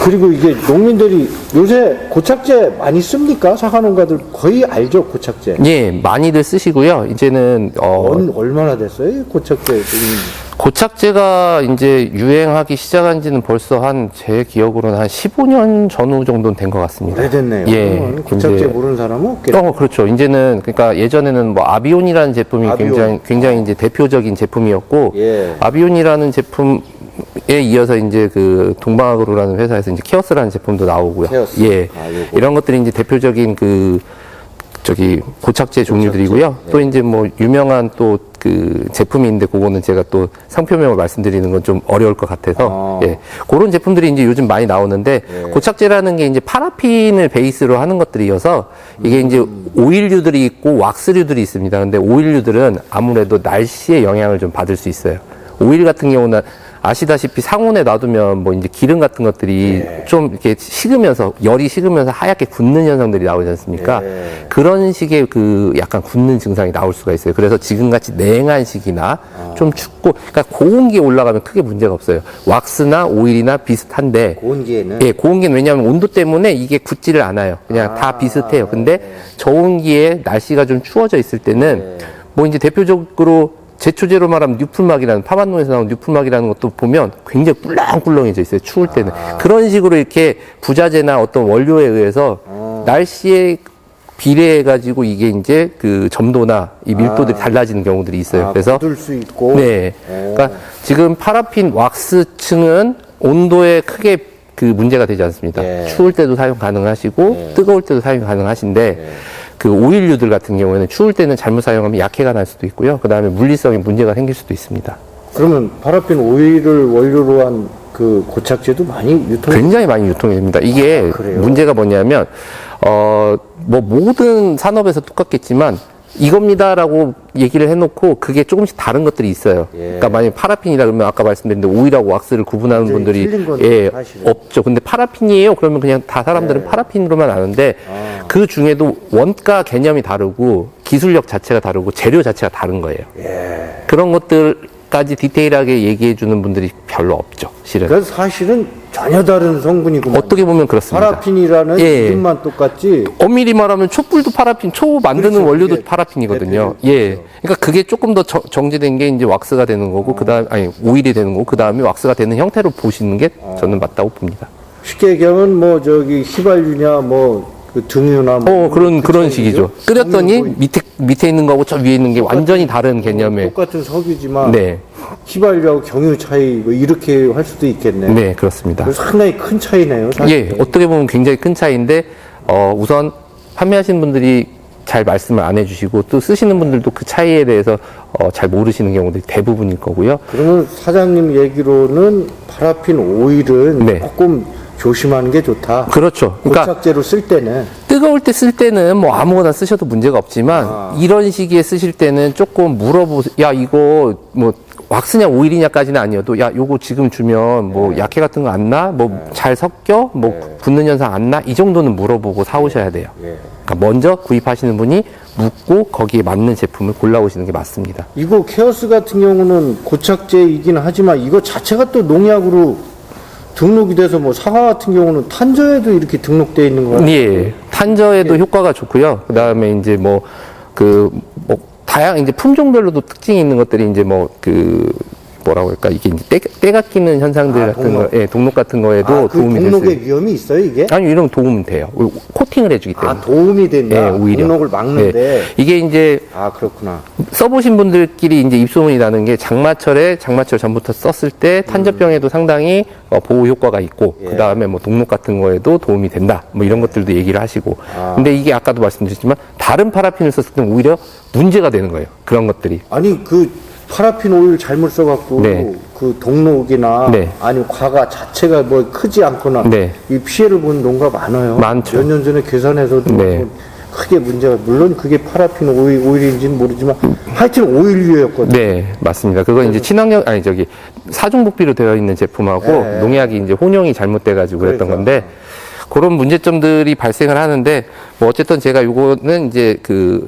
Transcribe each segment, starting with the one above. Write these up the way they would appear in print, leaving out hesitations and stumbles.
그리고 이게 농민들이 요새 고착제 많이 씁니까? 사과농가들 거의 알죠, 고착제. 예, 많이들 쓰시고요. 이제는 얼마나 됐어요, 고착제? 고착제가 이제 유행하기 시작한 지는 벌써 제 기억으로는 한 15년 전후 정도는 된 것 같습니다. 오래됐네요. 예. 고착제 모르는 사람은 없겠네요. 그렇죠. 이제는, 그러니까 예전에는 뭐 아비온이라는 제품이 굉장히 이제 대표적인 제품이었고, 예. 아비온이라는 제품에 이어서 이제 그 동방아그로라는 회사에서 이제 케어스라는 제품도 나오고요. 케어스. 예. 이런 것들이 이제 대표적인 고착제 종류들이고요. 예. 또 이제 뭐 유명한 또 그 제품이 있는데 그거는 제가 또 상표명을 말씀드리는 건 좀 어려울 것 같아서 예. 그런 제품들이 이제 요즘 많이 나오는데 예. 고착제라는 게 이제 파라핀을 베이스로 하는 것들이어서 이게 이제 오일류들이 있고 왁스류들이 있습니다. 근데 오일류들은 아무래도 날씨의 영향을 좀 받을 수 있어요. 오일 같은 경우는 아시다시피 상온에 놔두면 뭐 이제 기름 같은 것들이 예. 좀 이렇게 식으면서 열이 식으면서 하얗게 굳는 현상들이 나오지 않습니까? 예. 그런 식의 그 약간 굳는 증상이 나올 수가 있어요. 그래서 지금같이 냉한 시기나 좀 춥고, 그러니까 고온기에 올라가면 크게 문제가 없어요. 왁스나 오일이나 비슷한데, 고온기에는? 예, 고온기는 왜냐하면 온도 때문에 이게 굳지를 않아요. 그냥 다 비슷해요. 근데 저온기에 날씨가 좀 추워져 있을 때는 뭐 이제 대표적으로 제초제로 말하면 뉴플막이라는 파반농에서 나온 뉴플막이라는 것도 보면 굉장히 꿀렁꿀렁해져 있어요. 추울 때는. 그런 식으로 이렇게 부자재나 어떤 원료에 의해서 날씨에 비례해가지고 이게 이제 그 점도나 이 밀도들이 달라지는 경우들이 있어요. 그래서 굳을 수 있고. 네. 그러니까 지금 파라핀 왁스층은 온도에 크게 그 문제가 되지 않습니다. 예. 추울 때도 사용 가능하시고 뜨거울 때도 사용 가능하신데 그 오일류들 같은 경우에는 추울 때는 잘못 사용하면 약해가 날 수도 있고요. 그 다음에 물리성에 문제가 생길 수도 있습니다. 그러면 파라핀 오일을 원료로 한 그 고착제도 많이 굉장히 많이 유통이 됩니다. 이게 그래요? 문제가 뭐냐면, 뭐 모든 산업에서 똑같겠지만, 이겁니다라고 얘기를 해놓고 그게 조금씩 다른 것들이 있어요. 예. 그러니까 만약에 파라핀이라 그러면 아까 말씀드린 대로 오일하고 왁스를 구분하는 분들이 틀린 건 사실은. 없죠. 근데 파라핀이에요? 그러면 그냥 다 사람들은 파라핀으로만 아는데 그 중에도 원가 개념이 다르고 기술력 자체가 다르고 재료 자체가 다른 거예요. 그런 것들까지 디테일하게 얘기해 주는 분들이 별로 없죠. 실은. 그래서 사실은 전혀 다른 성분이구만. 어떻게 보면 그렇습니다. 파라핀이라는 이름만 똑같지. 엄밀히 말하면 촛불도 파라핀, 초 만드는 그렇죠. 원료도 그게 파라핀이거든요. 대표죠. 예. 그러니까 그게 조금 더 정제된 게 이제 왁스가 되는 거고, 오일이 되는 거고, 그 다음에 왁스가 되는 형태로 보시는 게 저는 맞다고 봅니다. 쉽게 얘기하면 뭐 저기 휘발유냐 뭐 그 등유나 뭐 그런 식이죠. 끓였더니 뭐 밑에 있는 거하고 저 위에 있는 게 완전히 다른 개념의. 똑같은 석유지만 네. 휘발유하고 경유 차이 뭐 이렇게 할 수도 있겠네. 네, 그렇습니다. 그래서 상당히 큰 차이네요. 사실. 예, 어떻게 보면 굉장히 큰 차이인데, 우선 판매하시는 분들이 잘 말씀을 안 해주시고, 또 쓰시는 분들도 그 차이에 대해서 잘 모르시는 경우들이 대부분일 거고요. 그러면 사장님 얘기로는 파라핀 오일은 네. 조금 조심하는 게 좋다. 그렇죠. 그러니까 고착제로 쓸 때는 뜨거울 때 쓸 때는 뭐 아무거나 쓰셔도 문제가 없지만 이런 시기에 쓰실 때는 조금 물어보세요. 야, 이거 뭐 왁스냐 오일이냐까지는 아니어도 야, 요거 지금 주면 뭐 약해 같은 거 안 나? 뭐 잘 섞여? 뭐 붙는 현상 안 나? 이 정도는 물어보고 사오셔야 돼요. 그러니까 먼저 구입하시는 분이 묻고 거기에 맞는 제품을 골라오시는 게 맞습니다. 이거 케어스 같은 경우는 고착제이긴 하지만 이거 자체가 또 농약으로 등록이 돼서 뭐 사과 같은 경우는 탄저에도 이렇게 등록되어 있는 거예요. 예. 탄저에도 효과가 좋고요. 그 다음에 이제 이제 품종별로도 특징이 있는 것들이 이제 뭐라고 할까, 이게 이제 때가 끼는 현상들 같은 동록. 거, 독록 같은 거에도 그 도움이 됐어요. 등록에 위험이 있어요, 이게? 아니, 이런 도움은 돼요. 코팅을 해주기 때문에. 도움이 된다. 오히려. 등록을 막는데. 예. 이게 이제 그렇구나. 써보신 분들끼리 이제 입소문이 나는 게 장마철 전부터 썼을 때 탄저병에도 상당히 보호 효과가 있고, 그 다음에 뭐 독록 같은 거에도 도움이 된다. 뭐 이런 것들도 얘기를 하시고. 근데 이게 아까도 말씀드렸지만 다른 파라핀을 썼을 때는 오히려 문제가 되는 거예요. 그런 것들이. 아니, 파라핀 오일 잘못 써갖고 그 동록이나 아니면 과가 자체가 뭐 크지 않거나 이 피해를 본 농가 많아요. 많죠. 몇 년 전에 계산해서도 크게 문제가, 물론 그게 파라핀 오일인지는 모르지만 하여튼 오일류였거든요. 네, 맞습니다. 그건 이제 사중복비로 되어 있는 제품하고 농약이 이제 혼용이 잘못돼가지고 그랬던 건데, 그런 문제점들이 발생을 하는데, 뭐 어쨌든 제가 요거는 이제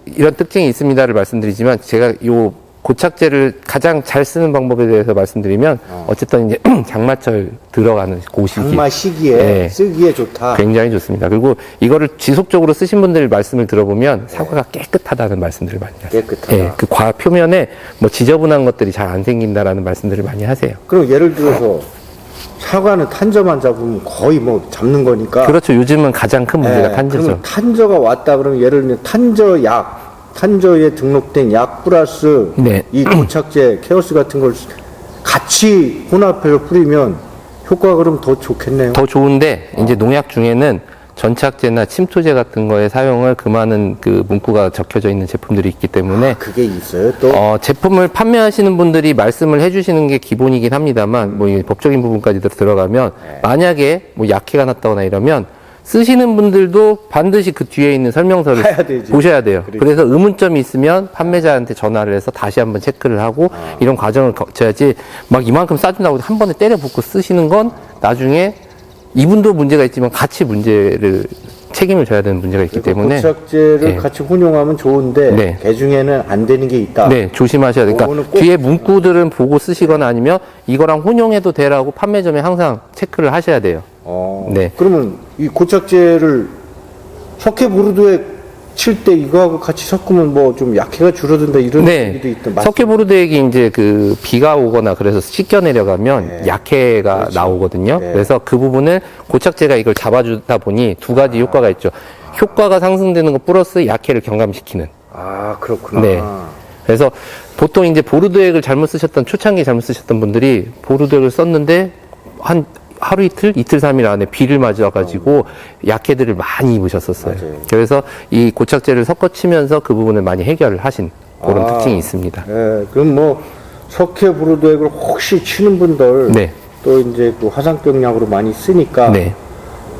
이런 특징이 있습니다를 말씀드리지만, 제가 고착제를 가장 잘 쓰는 방법에 대해서 말씀드리면 어쨌든 이제 장마철 들어가는 그 시기. 장마 시기에 네. 쓰기에 좋다. 굉장히 좋습니다. 그리고 이거를 지속적으로 쓰신 분들 말씀을 들어보면 사과가 깨끗하다는 말씀들을 많이 하세요. 깨끗하다. 예, 그 과 표면에 뭐 지저분한 것들이 잘 안 생긴다라는 말씀들을 많이 하세요. 그럼 예를 들어서 사과는 탄저만 잡으면 거의 뭐 잡는 거니까. 그렇죠. 요즘은 가장 큰 문제가 탄저죠. 그러면 탄저가 왔다 그러면 예를 들면 탄저에 등록된 약 플러스 네. 이 고착제, 케어스 같은 걸 같이 혼합해서 뿌리면 효과가 그럼 더 좋겠네요. 더 좋은데 이제 농약 중에는 전착제나 침토제 같은 거에 사용을 금하는 그 문구가 적혀져 있는 제품들이 있기 때문에 그게 있어요 또? 제품을 판매하시는 분들이 말씀을 해주시는 게 기본이긴 합니다만 뭐 이 법적인 부분까지 들어가면 만약에 뭐 약해가 났다거나 이러면 쓰시는 분들도 반드시 그 뒤에 있는 설명서를 봐야 되지. 보셔야 돼요. 그러니까. 그래서 의문점이 있으면 판매자한테 전화를 해서 다시 한번 체크를 하고 이런 과정을 거쳐야지 막 이만큼 싸준다고 한 번에 때려 붓고 쓰시는 건 나중에 이분도 문제가 있지만 같이 책임을 져야 되는 문제가 있기 때문에 고착제를 네. 같이 혼용하면 좋은데 네. 개 중에는 안 되는 게 있다. 네, 조심하셔야 돼요. 그거는 그러니까 꼭- 뒤에 문구들은 보고 쓰시거나 아니면 이거랑 혼용해도 되라고 판매점에 항상 체크를 하셔야 돼요. 네. 그러면 이 고착제를 석회보르도에 칠 때 이거하고 같이 섞으면 뭐 좀 약해가 줄어든다 이런 얘기도 있던. 석회보르드액이 이제 그 비가 오거나 그래서 씻겨 내려가면 약해가 그렇죠. 나오거든요. 네. 그래서 그 부분을 고착제가 이걸 잡아주다 보니 두 가지 효과가 있죠. 효과가 상승되는 것 플러스 약해를 경감시키는. 아 그렇구나. 네. 그래서 보통 이제 보르드액을 잘못 쓰셨던 초창기 잘못 쓰셨던 분들이 보르드액을 썼는데 한 하루 이틀, 이틀, 3일 안에 비를 맞아가지고 약해들을 많이 입으셨었어요. 맞아요. 그래서 이 고착제를 섞어치면서 그 부분을 많이 해결을 하신 그런 특징이 있습니다. 네, 그럼 뭐 석회보르도액을 혹시 치는 분들 네. 또 이제 그 화상병약으로 많이 쓰니까 네.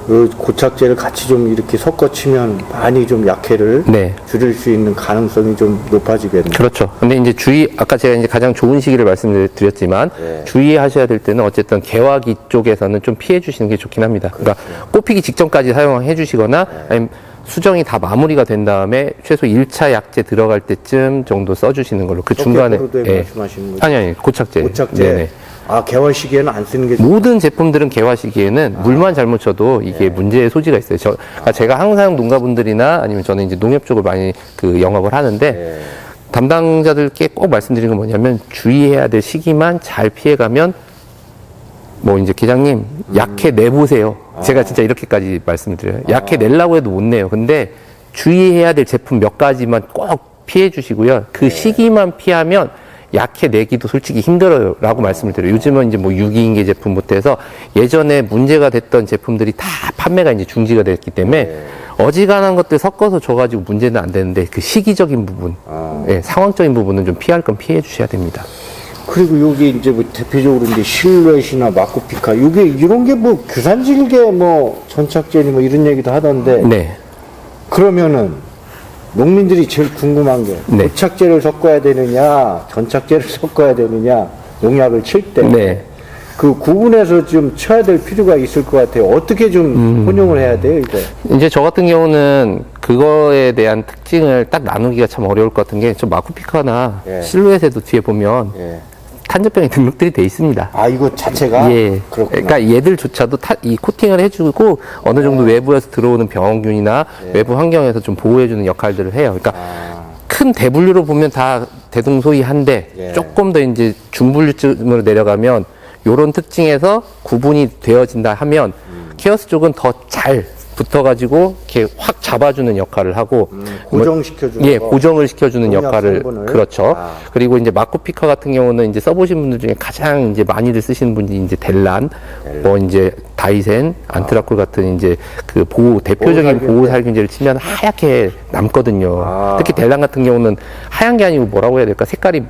그 고착제를 같이 좀 이렇게 섞어 치면 많이 좀 약해를 네. 줄일 수 있는 가능성이 좀 높아지겠네요. 그렇죠. 근데 이제 아까 제가 이제 가장 좋은 시기를 말씀드렸지만 네. 주의하셔야 될 때는 어쨌든 개화기 쪽에서는 좀 피해 주시는 게 좋긴 합니다. 그러니까 꽃피기 직전까지 사용해 주시거나 아니면 수정이 다 마무리가 된 다음에 최소 1차 약제 들어갈 때쯤 정도 써주시는 걸로 그 중간에 석회보르도액 말씀하시는 거죠? 아니 고착제. 고착제. 네네. 아 개월 시기에는 안 쓰는 게 좋- 모든 제품들은 개화 시기에는 물만 잘못 쳐도 이게 문제의 소지가 있어요. 그러니까 제가 항상 농가분들이나 아니면 저는 이제 농협 쪽을 많이 그 영업을 하는데 네. 담당자들께 꼭 말씀드리는 건 뭐냐면 주의해야 될 시기만 잘 피해가면 뭐 이제 기장님 약해 내보세요. 제가 진짜 이렇게까지 말씀을 드려요. 약해 내려고 해도 못 내요. 근데 주의해야 될 제품 몇 가지만 꼭 피해 주시고요. 그 시기만 피하면 약해 내기도 솔직히 힘들어요. 라고 말씀을 드려요. 요즘은 이제 뭐 유기인계 제품부터 해서 예전에 문제가 됐던 제품들이 다 판매가 이제 중지가 됐기 때문에 어지간한 것들 섞어서 줘가지고 문제는 안 되는데 그 시기적인 부분, 예, 상황적인 부분은 좀 피할 건 피해 주셔야 됩니다. 그리고 여기 이제 뭐 대표적으로 이제 실루엣이나 마코피카 이게 이런 게 뭐 규산질계 뭐 전착제니 뭐 이런 얘기도 하던데 네. 그러면은 농민들이 제일 궁금한 게 네. 고착제를 섞어야 되느냐 전착제를 섞어야 되느냐 농약을 칠 때 네. 그 구분해서 좀 쳐야 될 필요가 있을 것 같아요. 어떻게 좀 혼용을 해야 돼요, 이거? 이제 저 같은 경우는 그거에 대한 특징을 딱 나누기가 참 어려울 것 같은 게 저 마쿠피카나 예. 실루엣에도 뒤에 보면 예. 탄저병이 등록들이 돼 있습니다. 아, 이거 자체가? 예. 그렇구나. 그러니까 얘들조차도 이 코팅을 해주고 어느 정도 외부에서 들어오는 병균이나 외부 환경에서 좀 보호해주는 역할들을 해요. 그러니까 큰 대분류로 보면 다 대동소이한데 예. 조금 더 이제 중분류쯤으로 내려가면 요런 특징에서 구분이 되어진다 하면 케어스 쪽은 더 잘 붙어가지고 이렇게 확 잡아주는 역할을 하고 고정시켜주는 예, 거. 고정을 시켜주는 농약 역할을 성분을. 그렇죠. 아. 그리고 이제 마코피카 같은 경우는 이제 써보신 분들 중에 가장 이제 많이들 쓰시는 분이 이제 델란, 뭐 이제 다이센, 안트라콜 같은 이제 그 대표적인 보호살균제. 보호살균제를 치면 하얗게 남거든요. 아. 특히 델란 같은 경우는 하얀 게 아니고 뭐라고 해야 될까? 색깔이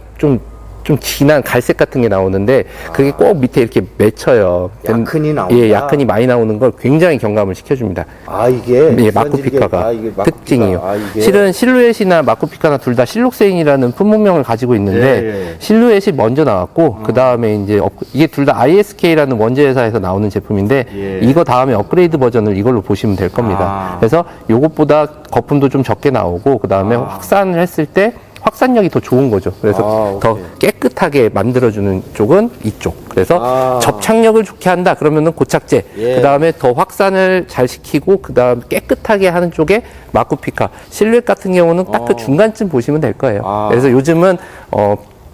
좀 진한 갈색 같은 게 나오는데 그게 꼭 밑에 이렇게 맺혀요. 약흔이 나온다? 예, 약흔이 많이 나오는 걸 굉장히 경감을 시켜줍니다. 아, 이게? 예, 규산질계- 마코피카가 아, 이게 마코피카. 특징이에요. 아, 이게? 실은 실루엣이나 마코피카나 둘 다 실록세인이라는 품목명을 가지고 있는데 예, 예. 실루엣이 먼저 나왔고 그 다음에 이제 이게 둘 다 ISK라는 원재 회사에서 나오는 제품인데 예. 이거 다음에 업그레이드 버전을 이걸로 보시면 될 겁니다. 아. 그래서 요것보다 거품도 좀 적게 나오고 그 다음에 확산을 했을 때 확산력이 더 좋은 거죠. 그래서 더 오케이. 깨끗하게 만들어주는 쪽은 이쪽. 그래서 접착력을 좋게 한다 그러면은 고착제. 예. 그 다음에 더 확산을 잘 시키고 그 다음 깨끗하게 하는 쪽에 마쿠피카. 실루엣 같은 경우는 딱 그 중간쯤 보시면 될 거예요. 그래서 요즘은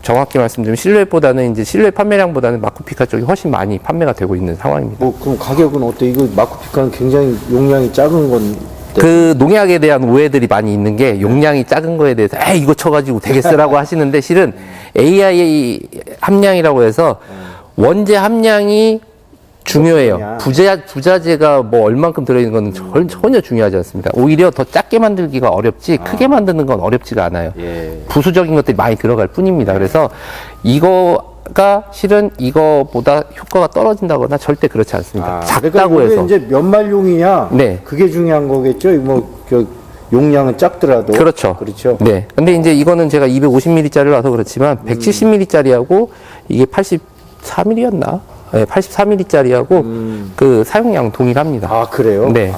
정확히 말씀드리면 실루엣보다는 이제 실루엣 판매량보다는 마쿠피카 쪽이 훨씬 많이 판매가 되고 있는 상황입니다. 뭐 그럼 가격은 어때? 이거 마쿠피카는 굉장히 용량이 작은 건데. 그 농약에 대한 오해들이 많이 있는 게 용량이 작은 거에 대해서 이거 쳐가지고 되게 쓰라고 하시는데 실은 AIA 함량이라고 해서 원재 함량이 중요해요. 부자재가 뭐 얼만큼 들어있는 건 전혀 중요하지 않습니다. 오히려 더 작게 만들기가 어렵지 크게 만드는 건 어렵지가 않아요. 예. 부수적인 것들이 많이 들어갈 뿐입니다. 그래서 이거가 실은 이거보다 효과가 떨어진다거나 절대 그렇지 않습니다. 작다고 그러니까 해서. 이게 이제 연말용이냐? 네. 그게 중요한 거겠죠. 용량은 작더라도. 그렇죠. 그렇죠. 네. 근데 이제 이거는 제가 250ml짜리를 와서 그렇지만 170ml짜리하고 이게 84ml였나? 네, 84ml짜리하고 그 사용량 동일합니다. 아, 그래요? 네.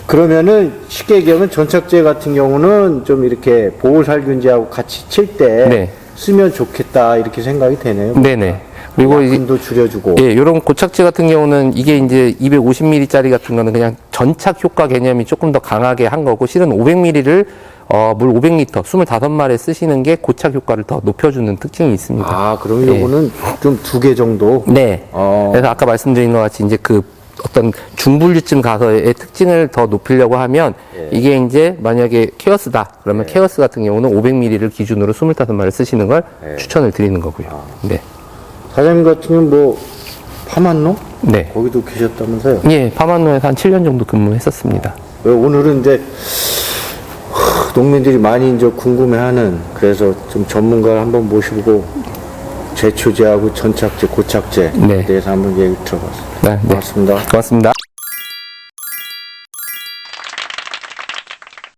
그러면은 쉽게 얘기하면 전착제 같은 경우는 좀 이렇게 보호살균제하고 같이 칠 때 네. 쓰면 좋겠다 이렇게 생각이 되네요. 네네. 그리고 이게 약분도 줄여주고. 예, 요런 고착제 같은 경우는 이게 이제 250ml짜리 같은 거는 그냥 전착 효과 개념이 조금 더 강하게 한 거고 실은 500ml를 물 500리터 25마리 쓰시는 게 고착 효과를 더 높여주는 특징이 있습니다. 그럼 요거는 좀 2개 정도. 네. 그래서 아까 말씀드린 것 같이 이제 그 어떤 중분류쯤 가서의 특징을 더 높이려고 하면 이게 이제 만약에 케어스다 그러면 케어스 같은 경우는 500ml를 기준으로 25마리 쓰시는 걸 추천을 드리는 거고요. 네. 사장님 같은 경우는 뭐 파만로? 네. 거기도 계셨다면서요? 예, 파만로에서 한 7년 정도 근무했었습니다. 오늘은 이제 농민들이 많이 이제 궁금해하는 그래서 좀 전문가를 한번 모시고 제초제하고 전착제, 고착제에 네. 대해서 한번 얘기 들어봤습니다. 네, 네. 고맙습니다. 고맙습니다.